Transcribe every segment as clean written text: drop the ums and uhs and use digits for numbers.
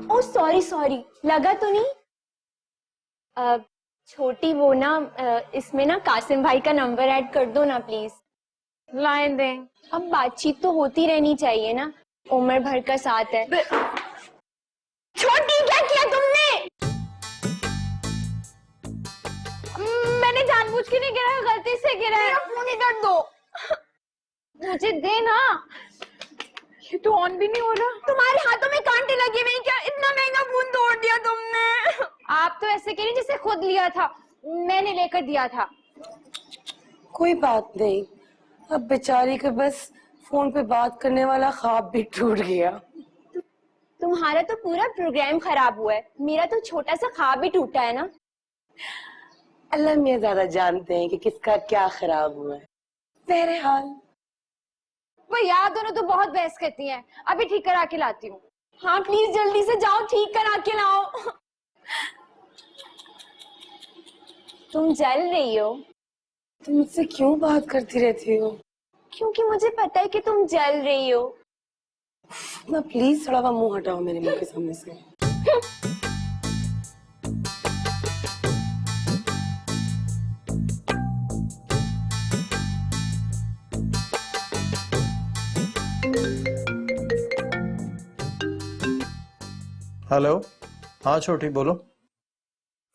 ओ sorry sorry, लगा तो नहीं? छोटी वो ना, इसमें ना कासिम भाई का नंबर ऐड कर दो ना प्लीज। लाइन दें। अब बातचीत तो होती रहनी चाहिए ना, उम्र भर का साथ है। छोटी क्या किया तुमने? मैंने जानबूझ के नहीं गिराया, गलती से गिराया। फोन इधर दो। मुझे दे ना, ये तो ऑन भी नहीं हो रहा। तुम्हारे हाथों में कांटे लगे हुए हैं क्या? इतना महंगा फोन तोड़ दिया तुमने। आप तो ऐसे कह रही जैसे खुद लिया था, मैंने लेकर दिया था। कोई बात नहीं, अब बेचारी के बस फोन पे बात करने वाला ख्वाब भी टूट गया। तुम्हारा तो पूरा प्रोग्राम खराब हुआ है, मेरा तो छोटा सा ख्वाब भी टूटा है ना। अल्लाह मियां ज्यादा जानते हैं कि किसका क्या खराब हुआ है। बहरहाल भैया दोनों तो बहुत बहस करती हैं, अभी ठीक करा के लाती हूँ। हाँ प्लीज जल्दी से जाओ, ठीक करा के लाओ। तुम जल रही हो। तुम मुझसे क्यों बात करती रहती हो? क्योंकि मुझे पता है कि तुम जल रही हो। ना प्लीज थोड़ा सा मुंह हटाओ मेरे मुंह के सामने से। हेलो, हाँ छोटी बोलो।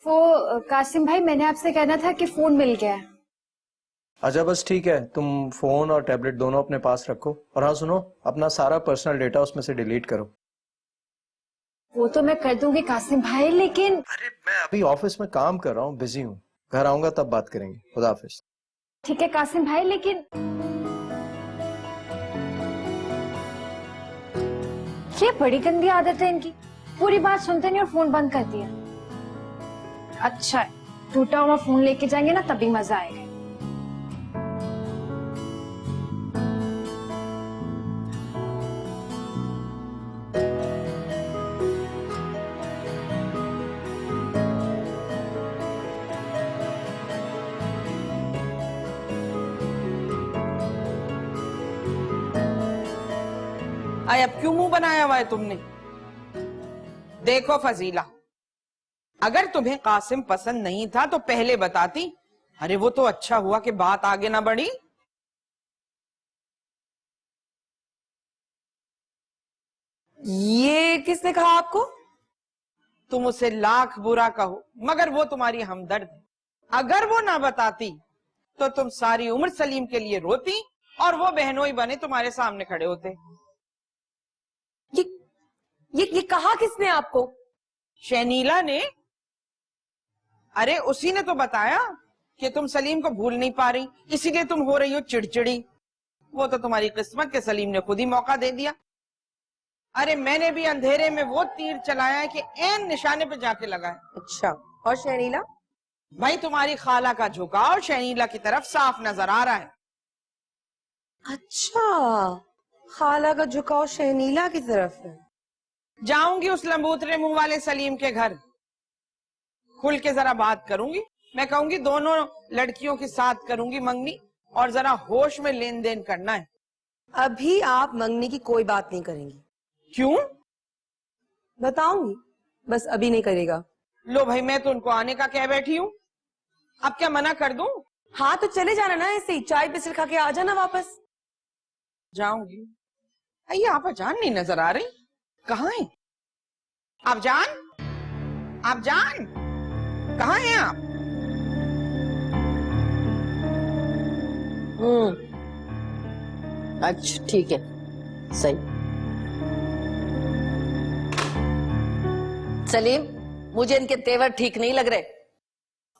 वो कासिम भाई, मैंने आपसे कहना था कि फोन मिल गया है। अच्छा बस ठीक है, तुम फोन और टैबलेट दोनों अपने पास रखो। और हाँ सुनो, अपना सारा पर्सनल डेटा उसमें से डिलीट करो। वो तो मैं कर दूंगी कासिम भाई, लेकिन अरे मैं अभी ऑफिस में काम कर रहा हूँ, बिजी हूँ। घर आऊंगा तब बात करेंगे। खुदा हाफिज। ठीक है कासिम भाई, लेकिन ये बड़ी गंदी आदत है इनकी, पूरी बात सुनते नहीं और फोन बंद कर दिया। अच्छा है, टूटा हुआ फोन लेके जाएंगे ना तभी मजा आएगा। आय अब क्यों मुंह बनाया हुआ है तुमने? देखो फजीला, अगर तुम्हें कासिम पसंद नहीं था तो पहले बताती। अरे वो तो अच्छा हुआ कि बात आगे ना बढ़ी। ये किसने कहा आपको? तुम उसे लाख बुरा कहो मगर वो तुम्हारी हमदर्द है। अगर वो ना बताती तो तुम सारी उम्र सलीम के लिए रोती और वो बहनोई बने तुम्हारे सामने खड़े होते। ये कहा किसने आपको? शहनीला ने। अरे उसी ने तो बताया कि तुम सलीम को भूल नहीं पा रही, इसीलिए तुम हो रही हो चिड़चिड़ी। वो तो तुम्हारी किस्मत के सलीम ने खुद ही मौका दे दिया। अरे मैंने भी अंधेरे में वो तीर चलाया है कि ऐन निशाने पे जाके लगा है। अच्छा, और शहनीला? भाई तुम्हारी खाला का झुकाव शहनीला की तरफ साफ नजर आ रहा है। अच्छा, खाला का झुकाव शहनीला की तरफ है। जाऊंगी उस लंबूतरे मुंह वाले सलीम के घर, खुल के जरा बात करूंगी। मैं कहूंगी दोनों लड़कियों के साथ करूंगी मंगनी, और जरा होश में लेन देन करना है। अभी आप मंगनी की कोई बात नहीं करेंगी। क्यों? बताऊंगी, बस अभी नहीं करेगा। लो भाई, मैं तो उनको आने का कह बैठी हूँ, अब क्या मना कर दूं? हाँ तो चले जाना ना, ऐसे ही चाय बिस्किट खा के आ जाना वापस। जाऊंगी। ये आप जान नहीं नजर आ रही, कहाँ है आप जान? आप जान कहाँ हैं आप? अच्छा ठीक है, सही। सलीम, मुझे इनके तेवर ठीक नहीं लग रहे।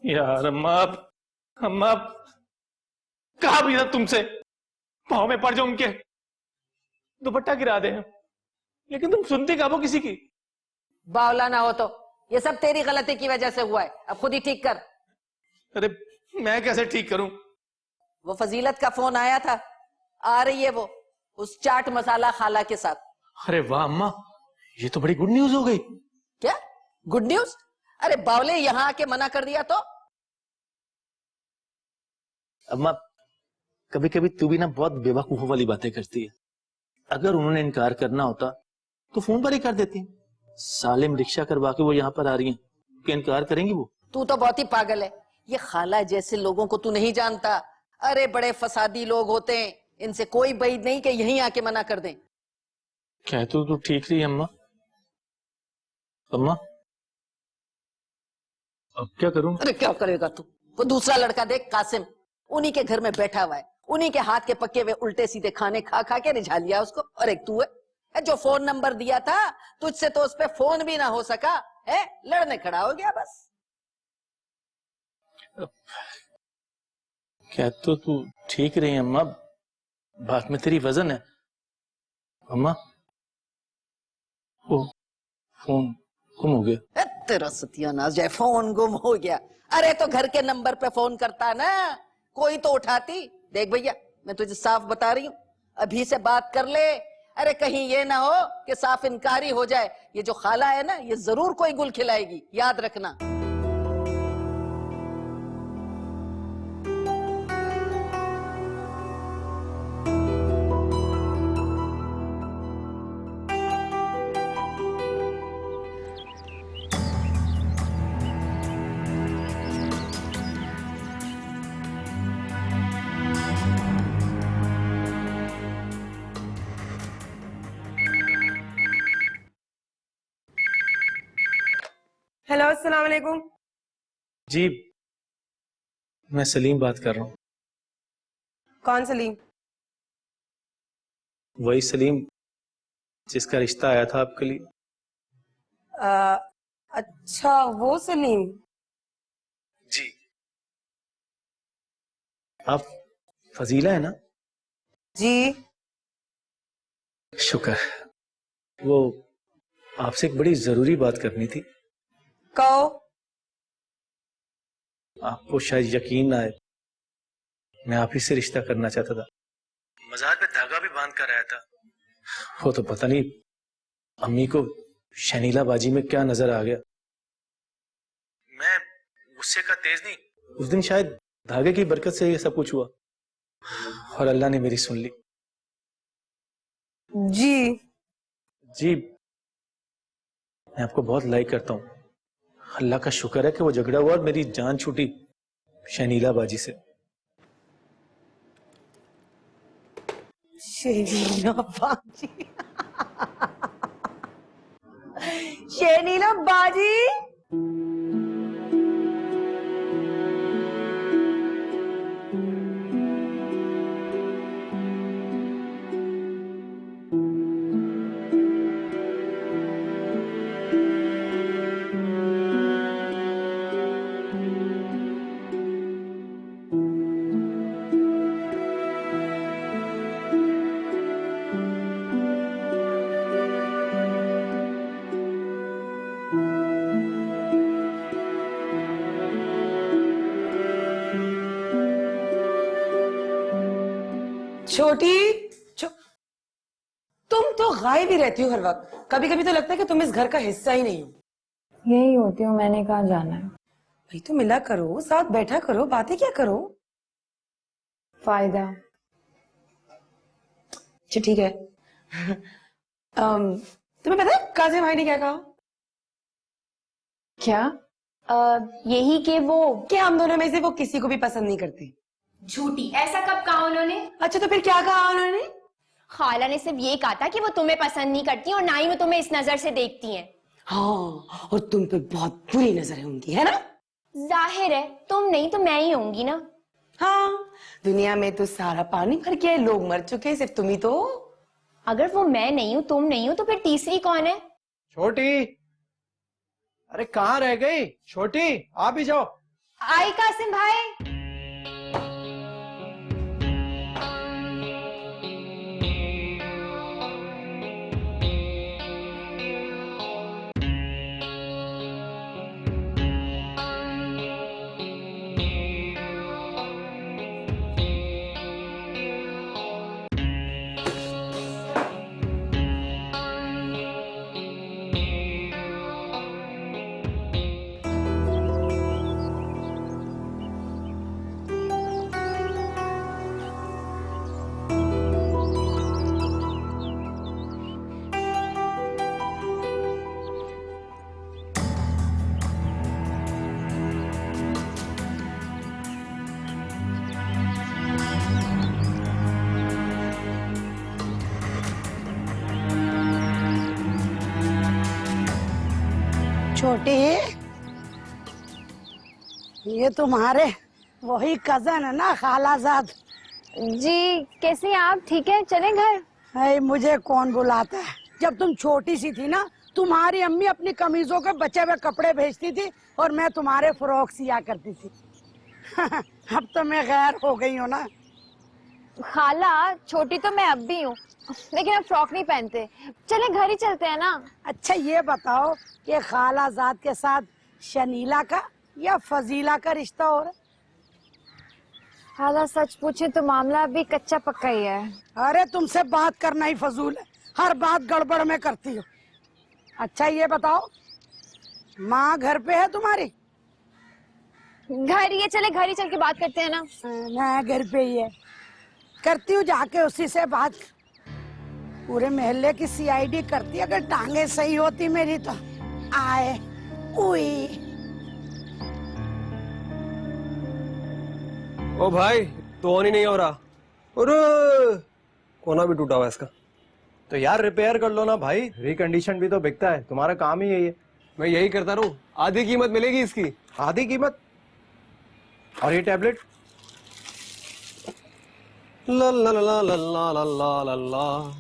यार अम्मा कहा भी था तुमसे, पाँव में पड़ जाओ उनके, दुपट्टा गिरा दे, लेकिन तुम सुनती कहाँ हो किसी की? बावला ना हो तो, ये सब तेरी गलती की वजह से हुआ है, अब खुद ही ठीक कर। अरे मैं कैसे ठीक करूं? वो फजीलत का फोन आया था, आ रही है वो उस चाट मसाला खाला के साथ। अरे वाह अम्मा, ये तो बड़ी गुड न्यूज हो गई। क्या गुड न्यूज? अरे बावले, यहाँ आके मना कर दिया तो? अम्मा कभी कभी तू भी ना बहुत बेवकूफों वाली बातें करती है। अगर उन्होंने इनकार करना होता तो फोन पर ही कर देती। सालिम रिक्शा करवा के वो यहाँ पर आ रही हैं, क्या इनकार करेंगी वो? तू तो बहुत ही पागल है। ये खाला जैसे लोगों को तू नहीं जानता। अरे बड़े फसादी लोग होते हैं, इनसे कोई बैद नहीं कि यहीं आके मना कर दें। कह तो ठीक रही अम्मा। अम्मा अब क्या करूं? अरे क्या करेगा तू? वो दूसरा लड़का देख, कासिम, उन्हीं के घर में बैठा हुआ है, उन्हीं के हाथ के पके हुए उल्टे सीधे खाने खा खा के रिझा लिया उसको। और एक तू है जो फोन नंबर दिया था, तुझसे तो उस पे फोन भी ना हो सका है, लड़ने खड़ा हो गया बस। क्या तो तू ठीक रही अम्मा, बात में तेरी वजन है। अम्मा वो फोन गुम हो गया। तेरा सत्यानाश जाए, फोन गुम हो गया। अरे तो घर के नंबर पे फोन करता ना, कोई तो उठाती। देख भैया, मैं तुझे साफ बता रही हूँ, अभी से बात कर ले। अरे कहीं ये ना हो कि साफ इनकारी हो जाए। ये जो खाला है ना, ये जरूर कोई गुल खिलाएगी, याद रखना। हेलो, अस्सलाम वालेकुम। जी मैं सलीम बात कर रहा हूँ। कौन सलीम? वही सलीम जिसका रिश्ता आया था आपके लिए। अच्छा, वो सलीम। जी आप फजीला है ना? जी। शुक्र। वो आपसे एक बड़ी जरूरी बात करनी थी। कहो। आपको शायद यकीन ना आए, मैं आप ही से रिश्ता करना चाहता था। मजार पे धागा भी बांध कर आया था। वो तो पता नहीं अम्मी को शनीला बाजी में क्या नजर आ गया। मैं गुस्से का तेज नहीं, उस दिन शायद धागे की बरकत से ये सब कुछ हुआ और अल्लाह ने मेरी सुन ली। जी। जी मैं आपको बहुत लाइक करता हूँ। अल्लाह का शुक्र है कि वो झगड़ा हुआ और मेरी जान छूटी शनीला बाजी से। शनीला बाजी। शनीला बाजी। छोटी तुम तो गायब ही रहती हो हर वक्त। कभी कभी तो लगता है कि तुम इस घर का हिस्सा ही नहीं हो। यही होती हूँ, मैंने कहा जाना है। भाई तो मिला करो, साथ बैठा करो, बातें क्या करो। फायदा। अच्छा ठीक है। तुम्हें पता है काजिम भाई ने क्या कहा? क्या? यही कि वो कि हम दोनों में से वो किसी को भी पसंद नहीं करते। झूठी। ऐसा कब कहा उन्होंने? अच्छा तो फिर क्या कहा उन्होंने? खाला ने सिर्फ ये कहा था कि वो तुम्हें पसंद नहीं करती और ना ही वो तुम्हें इस नजर से देखती हैं। हाँ, और तुम पे बहुत बुरी नजर है उनकी, है ना? जाहिर है, तुम नहीं तो मैं ही होंगी ना। हाँ, दुनिया में तो सारा पानी भर गया है, लोग मर चुके हैं, सिर्फ तुम ही तो। अगर वो मैं नहीं हूँ, तुम नहीं हो, तो फिर तीसरी कौन है? छोटी, अरे कहाँ रह गई छोटी? आप भी जाओ। आई कासिम भाई। छोटी, ये तुम्हारे वही कजन है ना, खालाजाद? जी कैसी हैं आप? ठीक है, चलें घर? है, मुझे कौन बुलाता है? जब तुम छोटी सी थी ना, तुम्हारी अम्मी अपनी कमीजों के बचे हुए कपड़े भेजती थी और मैं तुम्हारे फ्रॉक सिया करती थी। अब तो मैं गैर हो गई हूँ ना। खाला, छोटी तो मैं अब भी हूँ, लेकिन अब फ्रॉक नहीं पहनते। चलें घर ही चलते हैं ना। अच्छा ये बताओ कि खालाजाद के साथ शनीला का या फजीला का रिश्ता हो रहा है? खाला सच पूछे तो मामला अभी कच्चा पक्का ही है। अरे तुमसे बात करना ही फजूल है, हर बात गड़बड़ में करती हो। अच्छा ये बताओ, माँ घर पे है तुम्हारी? घर ही है, चले घर ही चल के बात करते हैं ना। मैं घर पे ही है, करती हूँ जाके उसी से बात। पूरे मोहल्ले की सीआईडी करती, अगर टांगे सही होती मेरी तो। आए उई। ओ भाई, तो ऑन ही नहीं हो रहा। अरे कोना भी टूटा हुआ इसका। तो यार रिपेयर कर लो ना भाई, रिकंडीशन भी तो बिकता है, तुम्हारा काम ही यही है। मैं यही करता रहूं, आधी कीमत मिलेगी इसकी। आधी कीमत? और ये टैबलेट? ला ला ला ला ला ला ला ला ला।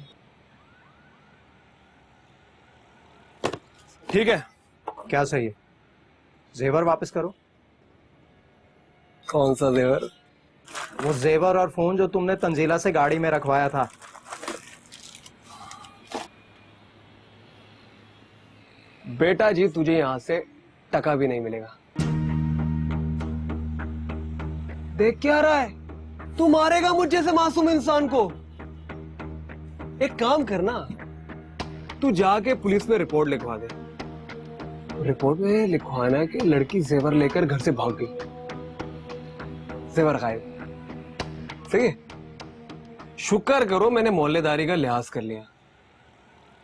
ठीक है। क्या सही है? जेवर वापस करो। कौन सा जेवर? वो जेवर और फोन जो तुमने तंजीला से गाड़ी में रखवाया था। बेटा जी, तुझे यहां से टका भी नहीं मिलेगा। देख क्या रहा है, तू मारेगा मुझ जैसे मासूम इंसान को। एक काम करना, तू जाके पुलिस में रिपोर्ट लिखवा दे। रिपोर्ट में लिखवाना है कि लड़की जेवर लेकर घर से भाग गई, जेवर गायब। सही है? शुक्र करो मैंने मोहल्लेदारी का लिहाज कर लिया,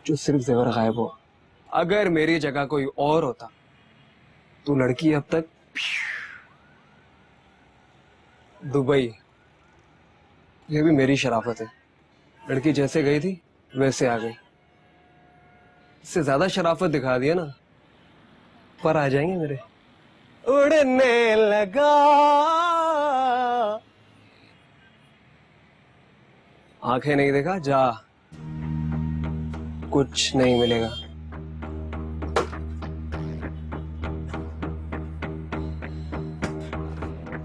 जो सिर्फ जेवर गायब हो। अगर मेरी जगह कोई और होता तो लड़की अब तक दुबई। ये भी मेरी शराफत है, लड़की जैसे गई थी वैसे आ गई। इससे ज्यादा शराफत दिखा दिया ना, पर आ जाएंगे मेरे। उड़ने लगा, आंखें नहीं देखा, जा, कुछ नहीं मिलेगा।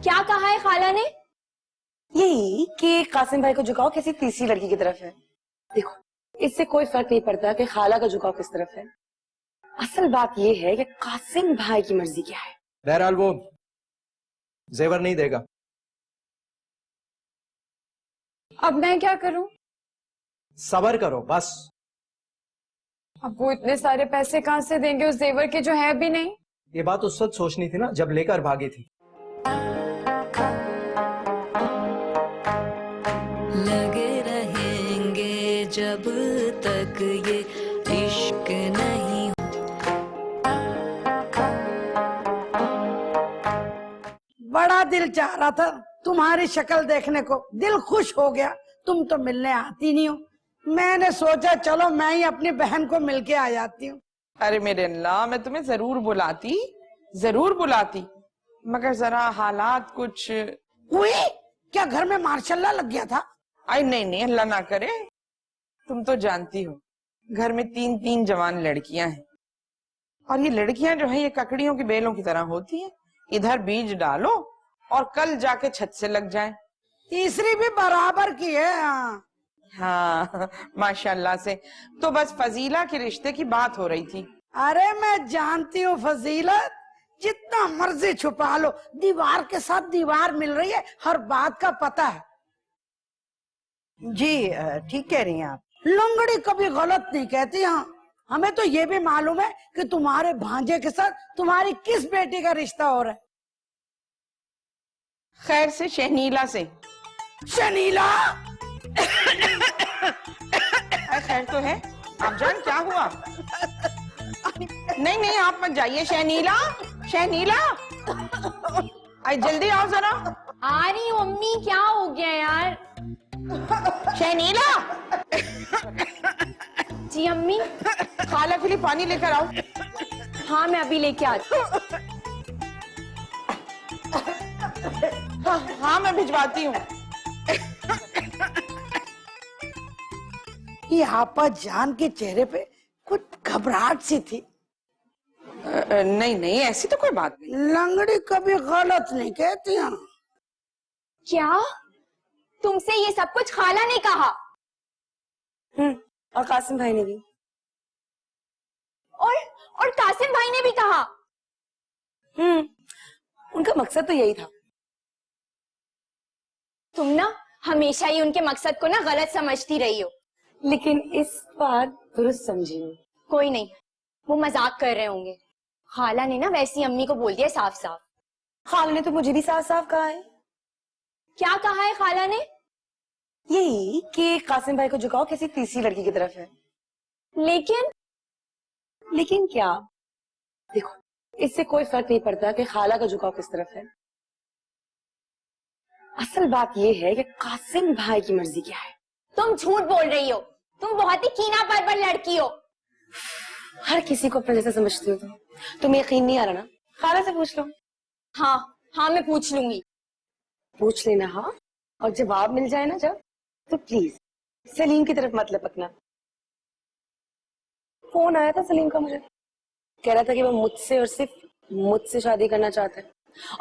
क्या कहा है खाला ने? यही कि कासिम भाई का झुकाव किसी तीसरी लड़की की तरफ है। देखो, इससे कोई फर्क नहीं पड़ता कि खाला का झुकाव किस तरफ है। असल बात यह है कि कासिम भाई की मर्जी क्या है। बहरहाल वो जेवर नहीं देगा। अब मैं क्या करूं? सब्र करो बस। अब वो इतने सारे पैसे कहां से देंगे उस जेवर के जो है भी नहीं? ये बात उस वक्त सोचनी थी ना जब लेकर भागी थी। लगे रहेंगे जब तक ये इश्क नहीं। बड़ा दिल चाह रहा था तुम्हारी शक्ल देखने को, दिल खुश हो गया। तुम तो मिलने आती नहीं हो, मैंने सोचा चलो मैं ही अपनी बहन को मिलके आ जाती हूँ। अरे मेरे अल्लाह, मैं तुम्हें जरूर बुलाती, मगर जरा हालात कुछ। हुई क्या? घर में मार्शल्ला लग गया था? आई नहीं, अल्लाह ना करे। तुम तो जानती हो घर में 3 जवान लड़कियां हैं, और ये लड़कियां जो है ये ककड़ियों की बेलों की तरह होती हैं। इधर बीज डालो और कल जाके छत से लग जाए। तीसरी भी बराबर की है। हाँ माशाल्लाह से। तो बस फजीला के रिश्ते की बात हो रही थी। अरे मैं जानती हूँ फजीलत, जितना मर्जी छुपा लो, दीवार के साथ दीवार मिल रही है, हर बात का पता है। जी ठीक कह रही हैं आप। लंगड़ी कभी गलत नहीं कहती। हाँ, हमें तो ये भी मालूम है कि तुम्हारे भांजे के साथ तुम्हारी किस बेटी का रिश्ता हो रहा है। खैर से शहनीला से। शनीला? खैर तो है। आप जान क्या हुआ? नहीं आप मत जाइए। शहनीला आई जल्दी आओ जरा। आ रही हूँ अम्मी। क्या हो गया यार? शहनीला। जी अम्मी। खाला के लिए पानी लेकर आओ। हाँ मैं अभी लेके आती हूँ। हाँ मैं भिजवाती हूँ। ये आपा जान के चेहरे पे कुछ घबराहट सी थी। नहीं नहीं, ऐसी तो कोई बात नहीं। लंगड़ी कभी गलत नहीं कहती हैं। क्या तुमसे ये सब कुछ खाला ने कहा? और कासिम भाई ने भी। और कासिम भाई ने भी कहा? उनका मकसद तो यही था। तुम ना हमेशा ही उनके मकसद को ना गलत समझती रही हो। लेकिन इस बार दुरुस्त समझी हूँ। कोई नहीं, वो मजाक कर रहे होंगे। खाला ने ना वैसी अम्मी को बोल दिया साफ साफ। खाला ने तो मुझे भी साफ साफ कहा है। क्या कहा है खाला ने? यही कि कासिम भाई को झुकाव किसी तीसरी लड़की की तरफ है। लेकिन क्या? देखो, इससे कोई फर्क नहीं पड़ता कि खाला का झुकाव किस तरफ है। असल बात यह है कि कासिम भाई की मर्जी क्या है। तुम झूठ बोल रही हो। तुम बहुत ही कीना पर लड़की हो। हर किसी को अपने जैसा समझती हो तुम। तुम्हें यकीन नहीं आ रहा ना? खाला से पूछ लो। हाँ मैं पूछ लूंगी। पूछ लेना। हाँ, और जवाब मिल जाए ना जब, तो प्लीज सलीम की तरफ मत लपकना। फोन आया था सलीम का मुझे, कह रहा था कि वो मुझसे और सिर्फ मुझसे शादी करना चाहता है,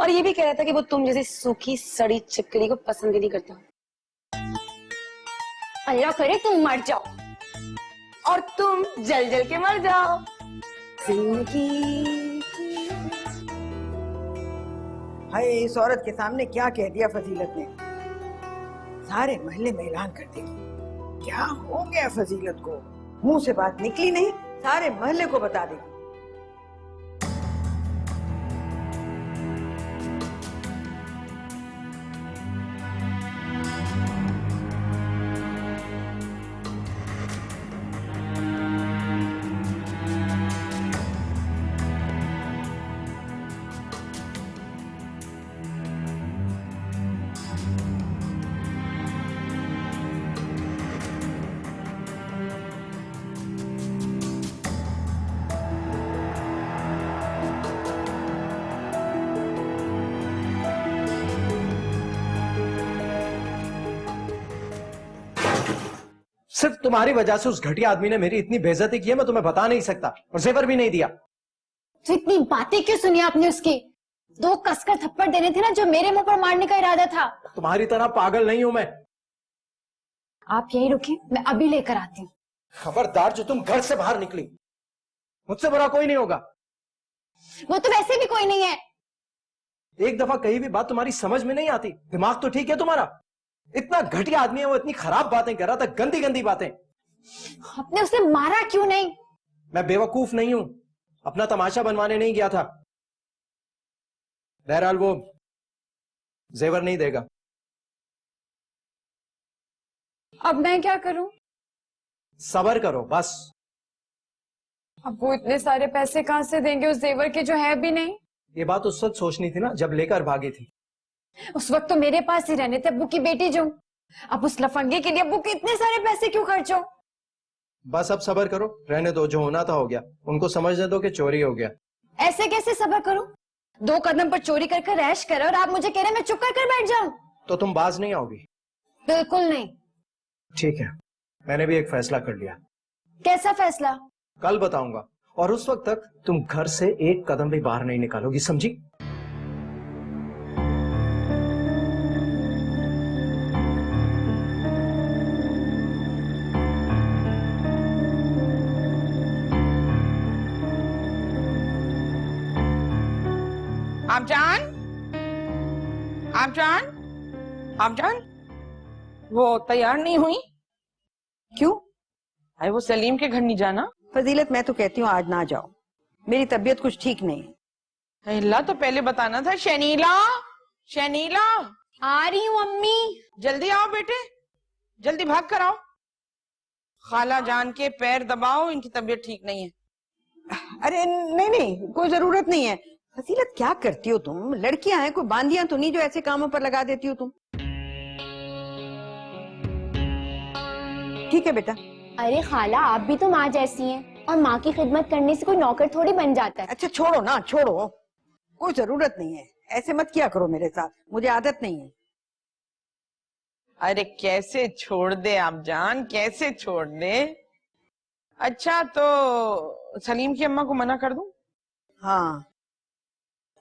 और ये भी कह रहा था कि वो तुम जैसी सूखी सड़ी चिपकली को पसंद भी नहीं करता। अल्लाह करे तुम मर जाओ और तुम जल जल के मर जाओ। जिंदगी हाय, इस औरत के सामने क्या कह दिया फजीलत ने। सारे मोहल्ले में ऐलान कर देगी। क्या हो गया फजीलत को? मुंह से बात निकली नहीं, सारे मोहल्ले को बता देगी। सिर्फ तुम्हारी वजह से उस घटिया आदमी ने मेरी इतनी बेइज्जती की है, मैं तुम्हें बता नहीं सकता, और जेवर भी नहीं दिया। तो इतनी बातें क्यों सुनी आपने उसकी? 2 कसकर थप्पड़ देने थे ना, जो मेरे मुंह पर मारने का इरादा था। तुम्हारी तरह पागल नहीं हूं मैं। आप यही रुकिए, मैं अभी लेकर आती हूँ। खबरदार, जो तुम घर से बाहर निकली, मुझसे बुरा कोई नहीं होगा। वो तो वैसे भी कोई नहीं है। एक दफा कही भी बात तुम्हारी समझ में नहीं आती। दिमाग तो ठीक है तुम्हारा? इतना घटिया आदमी है वो, इतनी खराब बातें कर रहा था, गंदी गंदी बातें। आपने उसे मारा क्यों नहीं? मैं बेवकूफ नहीं हूं, अपना तमाशा बनवाने नहीं गया था। बहरहाल वो जेवर नहीं देगा। अब मैं क्या करूं? सब्र करो बस। अब वो इतने सारे पैसे कहां से देंगे उस जेवर के, जो है भी नहीं? ये बात उस वक्त सोचनी थी ना, जब लेकर भागी थी। उस वक्त तो मेरे पास ही रहने थे, अब्बू की बेटी जो। अब उस लफंगे के लिए अब्बू के इतने सारे पैसे क्यों खर्चो? बस अब सब्र करो, रहने दो, जो होना था हो गया। उनको समझने दो कि चोरी हो गया। ऐसे कैसे सब्र करूं? 2 कदम पर चोरी करके रैश करो और आप मुझे कह रहे हैं मैं चुप कर बैठ जाऊं? तो तुम बाज नहीं आओगी? बिल्कुल नहीं। ठीक है, मैंने भी एक फैसला कर लिया। कैसा फैसला? कल बताऊंगा, और उस वक्त तक तुम घर से एक कदम भी बाहर नहीं निकालोगी, समझी? आमजान, आमजान, आमजान, वो तैयार नहीं हुई? क्यों? अरे वो सलीम के घर नहीं जाना? फजीलत, मैं तो कहती हूँ आज ना जाओ, मेरी तबीयत कुछ ठीक नहीं है। अल्लाह, तो पहले बताना था। शनीला, शनीला, आ रही हूँ अम्मी। जल्दी आओ बेटे, जल्दी भाग कर आओ। खाला जान के पैर दबाओ, इनकी तबीयत ठीक नहीं है। अरे नहीं नहीं, कोई जरूरत नहीं है। फजीलत, क्या करती हो तुम? लड़कियां हैं, कोई बांदियां तो नहीं जो ऐसे कामों पर लगा देती हो तुम। ठीक है बेटा। अरे खाला, आप भी तो माँ जैसी हैं, और माँ की खिदमत करने से कोई नौकर थोड़ी बन जाता है। अच्छा छोड़ो ना, छोड़ो, कोई जरूरत नहीं है, ऐसे मत किया करो मेरे साथ, मुझे आदत नहीं है। अरे कैसे छोड़ दे आप जान, कैसे छोड़ दे। अच्छा तो सलीम की अम्मा को मना कर दूं? हाँ,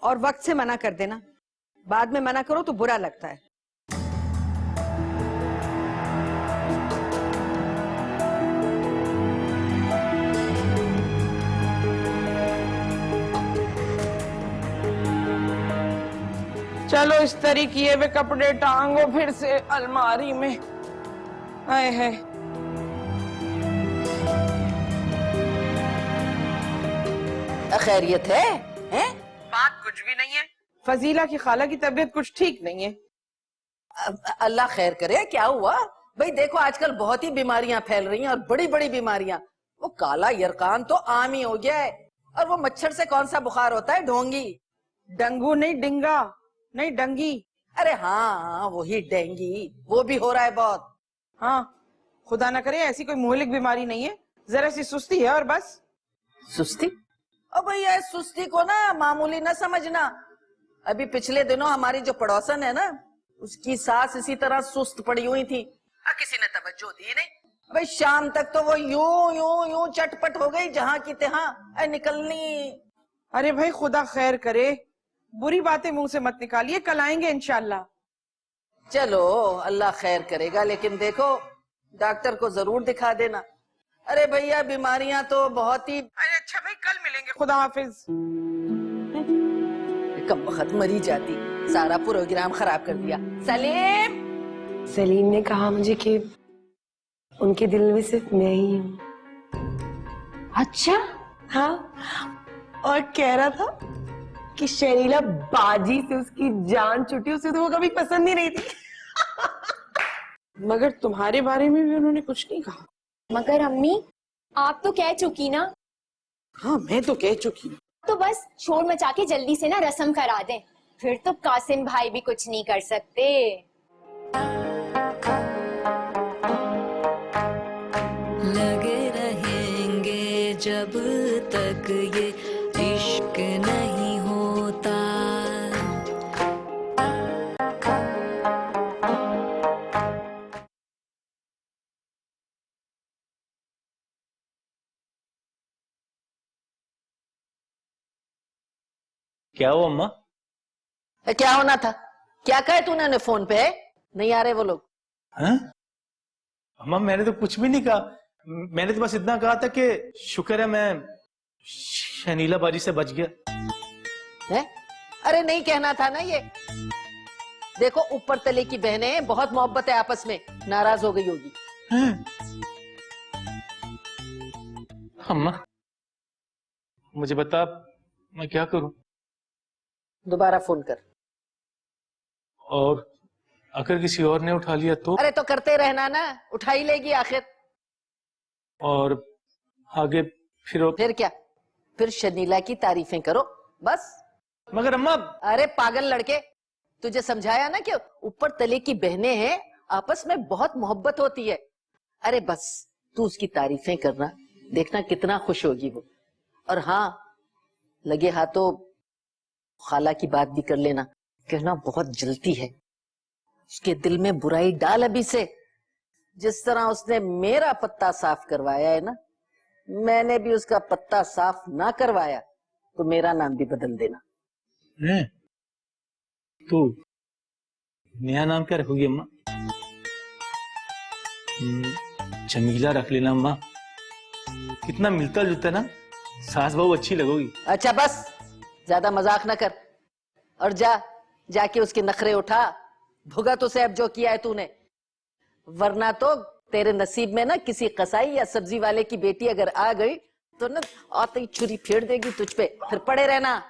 और वक्त से मना कर देना, बाद में मना करो तो बुरा लगता है। चलो इस तरह किए हुए कपड़े टांगो फिर से अलमारी में। आए है खैरियत है? हैं? बात कुछ भी नहीं है, फजीला की खाला की तबीयत कुछ ठीक नहीं है। अल्लाह खैर करे। क्या हुआ भाई? देखो आजकल बहुत ही बीमारियां फैल रही हैं और बड़ी बड़ी बीमारियां। वो काला यरकान तो आम ही हो गया है, और वो मच्छर से कौन सा बुखार होता है? ढोंगी। डंगू नहीं, डिंगा नहीं, डंगी। अरे हाँ वही डेंगी, वो भी हो रहा है बहुत। हाँ खुदा ना करे ऐसी कोई मुहलिक बीमारी नहीं है, जरा सी सुस्ती है और बस। सुस्ती? और भैया सुस्ती को ना मामूली ना समझना। अभी पिछले दिनों हमारी जो पड़ोसन है ना, उसकी सास इसी तरह सुस्त पड़ी हुई थी, किसी ने तवज्जो दी नहीं। भाई शाम तक तो वो यूं यूं यूं चटपट हो गई जहां की तहां निकलनी। अरे भाई खुदा खैर करे, बुरी बातें मुंह से मत निकालिए, कल आएंगे इंशाल्लाह। चलो अल्लाह खैर करेगा, लेकिन देखो डॉक्टर को जरूर दिखा देना। अरे भैया बीमारियां तो बहुत ही। अरे अच्छा भाई कल मिलेंगे, खुदा हाफिज। कम वक्त मरी जाती, सारा प्रोग्राम खराब कर दिया। सलीम, सलीम ने कहा मुझे कि उनके दिल में सिर्फ मैं ही हूँ। अच्छा? हाँ, और कह रहा था कि शरीला बाजी से उसकी जान छुटी, उसे तो वो कभी पसंद ही नहीं थी। मगर तुम्हारे बारे में भी उन्होंने कुछ नहीं कहा। मगर अम्मी आप तो कह चुकी ना। हाँ मैं तो कह चुकी। तो बस शोर मचा के जल्दी से ना रस्म करा दें, फिर तो कासिम भाई भी कुछ नहीं कर सकते। लगे रहेंगे जब तक ये इश्क नहीं होता। क्या हुआ अम्मा? क्या होना था? क्या कहे तूने फोन पे? नहीं आ रहे वो लोग? हैं? अम्मा मैंने तो कुछ भी नहीं कहा, मैंने तो बस इतना कहा था कि शुक्र है मैं शनीला बाजी से बच गया। है? अरे नहीं कहना था ना ये। देखो ऊपर तले की बहनें, बहुत मोहब्बत है आपस में, नाराज हो गई होगी। अम्मा मुझे बता मैं क्या करूं? दोबारा फोन कर। और अगर किसी और ने उठा लिया तो? अरे तो करते रहना ना, उठा ही लेगी आखिर। और आगे फिर क्या? फिर शनीला की तारीफें करो बस। मगर अम्मा। अरे पागल लड़के, तुझे समझाया ना कि ऊपर तले की बहनें हैं, आपस में बहुत मोहब्बत होती है। अरे बस तू उसकी तारीफें करना, देखना कितना खुश होगी वो। और हाँ लगे हाथों खाला की बात भी कर लेना, कहना बहुत जलती है, उसके दिल में बुराई डाल अभी से। जिस तरह उसने मेरा पत्ता साफ करवाया है ना, मैंने भी उसका पत्ता साफ ना करवाया तो मेरा नाम भी बदल देना। तो नया नाम क्या रखोगी अम्मा? जमीला रख लेना अम्मा, कितना मिलता जुलता ना, सास बहू अच्छी लगोगी। अच्छा बस ज्यादा मजाक ना कर, और जाके उसके नखरे उठा, भुगत उसे अब जो किया है तूने। वरना तो तेरे नसीब में ना किसी कसाई या सब्जी वाले की बेटी अगर आ गई तो ना आते ही छुरी फेर देगी तुझ पे, फिर पड़े रहना।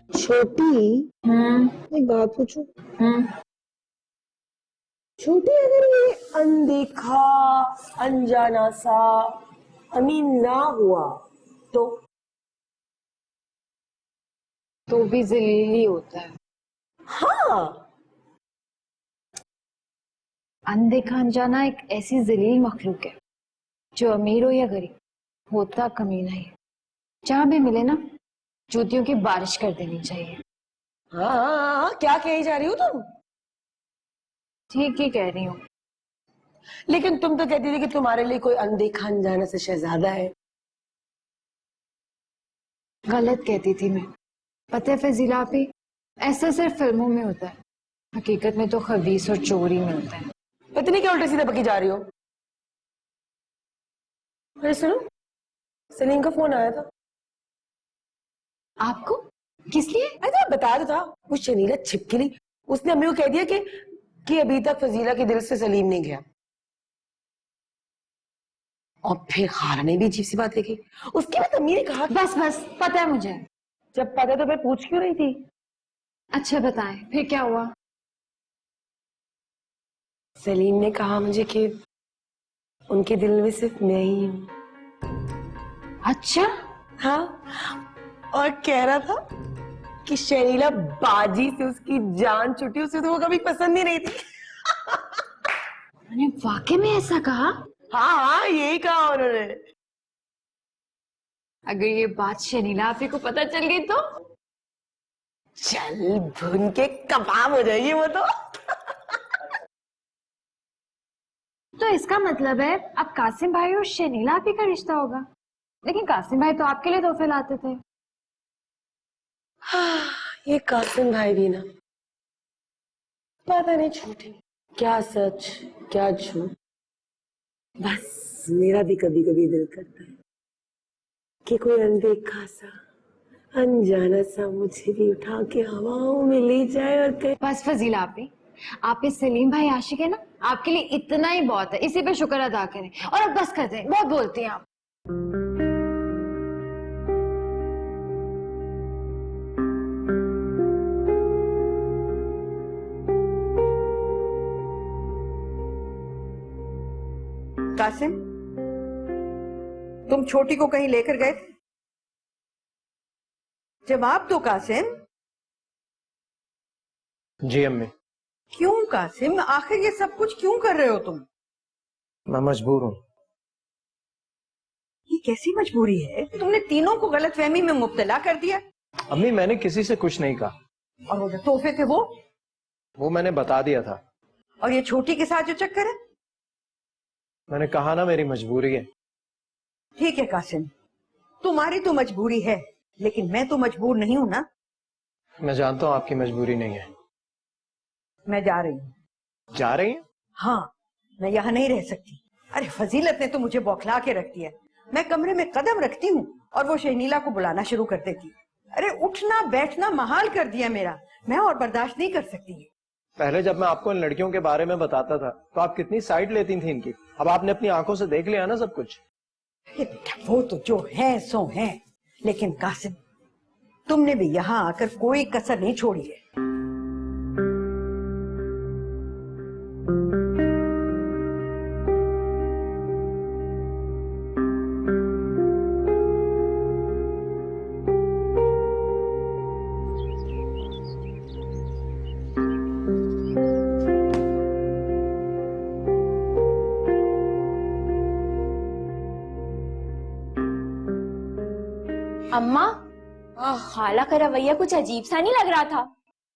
छोटी, एक बात पूछूं? छोटे अगर ये अनदेखा अनजाना सा अमीन ना हुआ तो भी जलील ही होता है। हाँ अनदेखा अनजाना एक ऐसी जलील मखलूक है जो अमीर हो या गरीब होता कमीना ही है। जहां भी मिले ना जूतियों की बारिश कर देनी चाहिए। हाँ, क्या कही जा रही हो तुम? ठीक ही कह रही हूँ। लेकिन तुम तो कहती थी कि तुम्हारे लिए कोई अनदेखा अनजाना से शहजादा है। गलत कहती थी मैं। पता है फजीला आपी, ऐसा सिर्फ फिल्मों में होता है, हकीकत में तो खबीस और चोरी में होता है। इतनी क्या उल्टे सीधे बकी जा रही हो? अरे सुनो, सलीम का फोन आया था। आपको? किस लिए? अरे बता दो था, वो शनीला छिपकली, उसने अम्मी को कह दिया कि अभी तक फजीला के दिल से सलीम नहीं गया। और फिर खाला ने भी अजीब सी बात देखी। उसके बाद अम्मी ने कहा बस बस, पता है मुझे। जब पता तो मैं पूछ क्यों रही थी? अच्छा बताएं, फिर क्या हुआ? सलीम ने कहा मुझे कि उनके दिल में सिर्फ मैं ही हूँ। अच्छा? हाँ, और कह रहा था कि शनीला बाजी से उसकी जान छुटी, उसे तो वो कभी पसंद ही नहीं थी। उन्होंने वाकई में ऐसा कहा? हाँ हाँ, यही कहा उन्होंने। अगर ये बात शनीला आपी को पता चल गई तो? चल भुन के कबाब हो जाएगी वो तो। तो इसका मतलब है अब कासिम भाई और शनीला आपी का रिश्ता होगा। लेकिन कासिम भाई तो आपके लिए तोहफे लाते थे। हाँ, ये कासिम भाई भी ना, पता नहीं झूठी क्या सच क्या झूठ। बस मेरा भी कभी कभी दिल करता है कि कोई अनदेखा सा अनजाना सा मुझे भी उठा के हवाओं में ले जाए और कहे बस फजीला आप इस सलीम भाई आशिक है ना, आपके लिए इतना ही बहुत है। इसी पे शुक्र अदा करें और अब बस कर दें, बहुत बोलती हैं आप। कासिम, तुम छोटी को कहीं लेकर गए थे? जवाब दो कासिम। जी अम्मी। क्यों कासिम, आखिर ये सब कुछ क्यों कर रहे हो तुम? मैं मजबूर हूँ। ये कैसी मजबूरी है? तुमने तीनों को गलतफहमी में मुब्तला कर दिया। अम्मी मैंने किसी से कुछ नहीं कहा। और वो जो तोहफे थे वो मैंने बता दिया था। और ये छोटी के साथ जो चक्कर है? मैंने कहा ना मेरी मजबूरी है। ठीक है कासिम, तुम्हारी तो मजबूरी है, लेकिन मैं तो मजबूर नहीं हूं ना। मैं जानता हूँ आपकी मजबूरी नहीं है। मैं जा रही हूँ। जा रही हैं? हाँ, मैं यहाँ नहीं रह सकती। अरे फजीलत ने तो मुझे बौखला के रख दिया। मैं कमरे में कदम रखती हूँ और वो शहनीला को बुलाना शुरू कर देती। अरे उठना बैठना महाल कर दिया मेरा। मैं और बर्दाश्त नहीं कर सकती। पहले जब मैं आपको इन लड़कियों के बारे में बताता था तो आप कितनी साइड लेती थी इनकी। अब आपने अपनी आंखों से देख लिया ना सब कुछ। बेटा वो तो जो है सो है, लेकिन कासिम तुमने भी यहाँ आकर कोई कसर नहीं छोड़ी है। अम्मा, खाला का रवैया कुछ अजीब सा नहीं लग रहा था?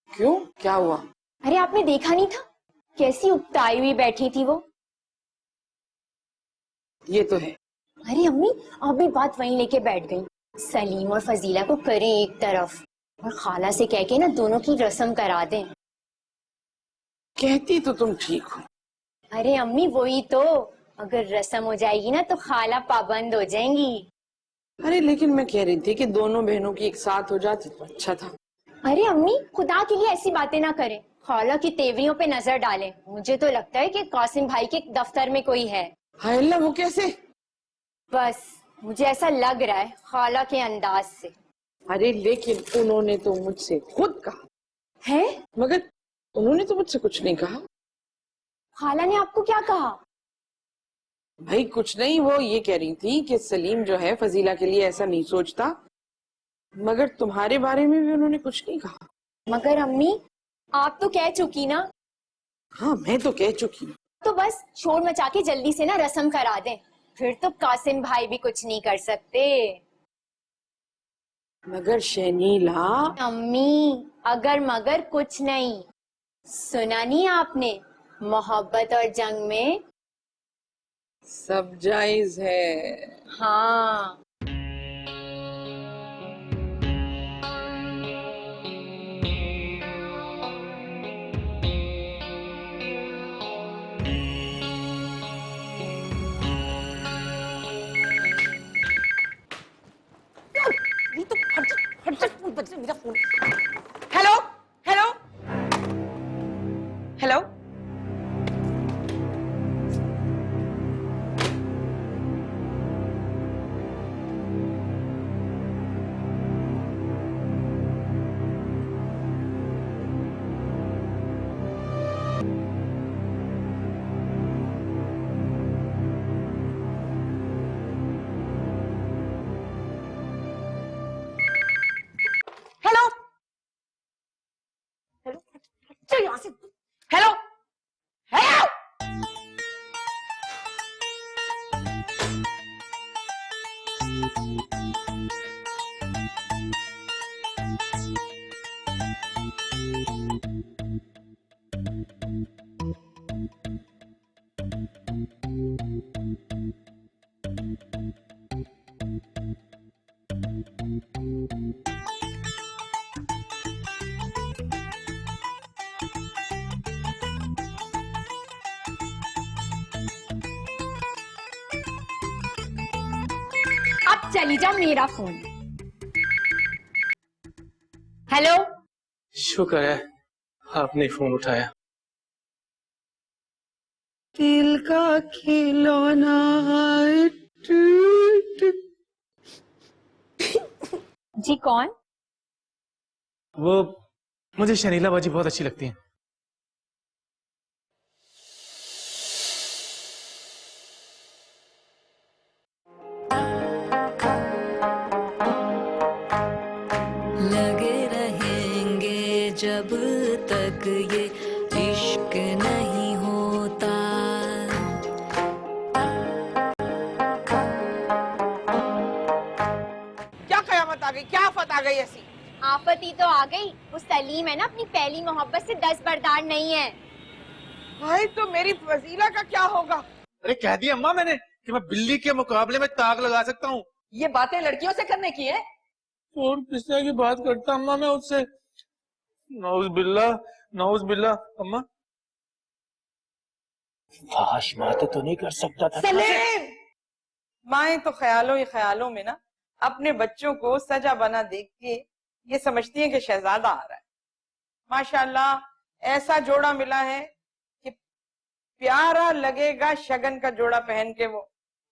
क्यों, क्या हुआ? अरे आपने देखा नहीं था कैसी उकताई हुई बैठी थी वो? ये तो है। अरे अम्मी आप भी बात वहीं लेके बैठ गई। सलीम और फजीला को करें एक तरफ और खाला से कह के ना दोनों की रस्म करा दें। कहती तो तुम ठीक हो। अरे अम्मी वही तो, अगर रस्म हो जाएगी ना तो खाला पाबंद हो जाएंगी। अरे लेकिन मैं कह रही थी कि दोनों बहनों की एक साथ हो जाती तो अच्छा था। अरे अम्मी खुदा के लिए ऐसी बातें ना करें, खाला की तेवरियों पे नजर डालें। मुझे तो लगता है कि कासिम भाई के दफ्तर में कोई है। हाय अल्लाह, वो कैसे? बस मुझे ऐसा लग रहा है खाला के अंदाज से। अरे लेकिन उन्होंने तो मुझसे खुद कहा है, मगर उन्होंने तो मुझसे कुछ नहीं कहा। खाला ने आपको क्या कहा? भाई कुछ नहीं, वो ये कह रही थी कि सलीम जो है फजीला के लिए ऐसा नहीं सोचता, मगर तुम्हारे बारे में भी उन्होंने कुछ नहीं कहा। मगर अम्मी आप तो कह चुकी ना। हाँ मैं तो कह चुकी हूँ। तो बस शोर मचा के जल्दी से ना रस्म करा दें, फिर तो कासिम भाई भी कुछ नहीं कर सकते। मगर शनीला। अम्मी अगर मगर कुछ नहीं, सुना नहीं आपने, मोहब्बत और जंग में सब जायज है। हाँ। मेरा phone. Hello hello hello. Hello hello, चल यहाँ से। Hello hello. अब चली जाओ, मेरा फोन। हेलो। शुक्र है आपने फोन उठाया। दिल का खिलौना है। जी कौन? वो मुझे शनीला बाजी बहुत अच्छी लगती है। लगे रहेंगे जब तक ये इश्क नहीं होता। क्या कयामत आ गई, क्या आफत आ गई ऐसी? आफत ही तो आ गई, वो सलीम है ना, अपनी पहली मोहब्बत से 10 बरदार नहीं है। भाई तो मेरी फजीला का क्या होगा? अरे कह दिया अम्मा मैंने कि मैं बिल्ली के मुकाबले में ताक लगा सकता हूँ। ये बातें लड़कियों से करने की है। और किस तरह की बात करता अम्मा मैं उससे? नौज बिल्ला अम्मा। फाश माँ तो नहीं कर सकता था। सलीम! माएं तो ख्यालों ही ख्यालों में ना अपने बच्चों को सजा बना देख के ये समझती है कि शहजादा आ रहा है। माशाल्लाह ऐसा जोड़ा मिला है कि प्यारा लगेगा शगन का जोड़ा पहन के वो।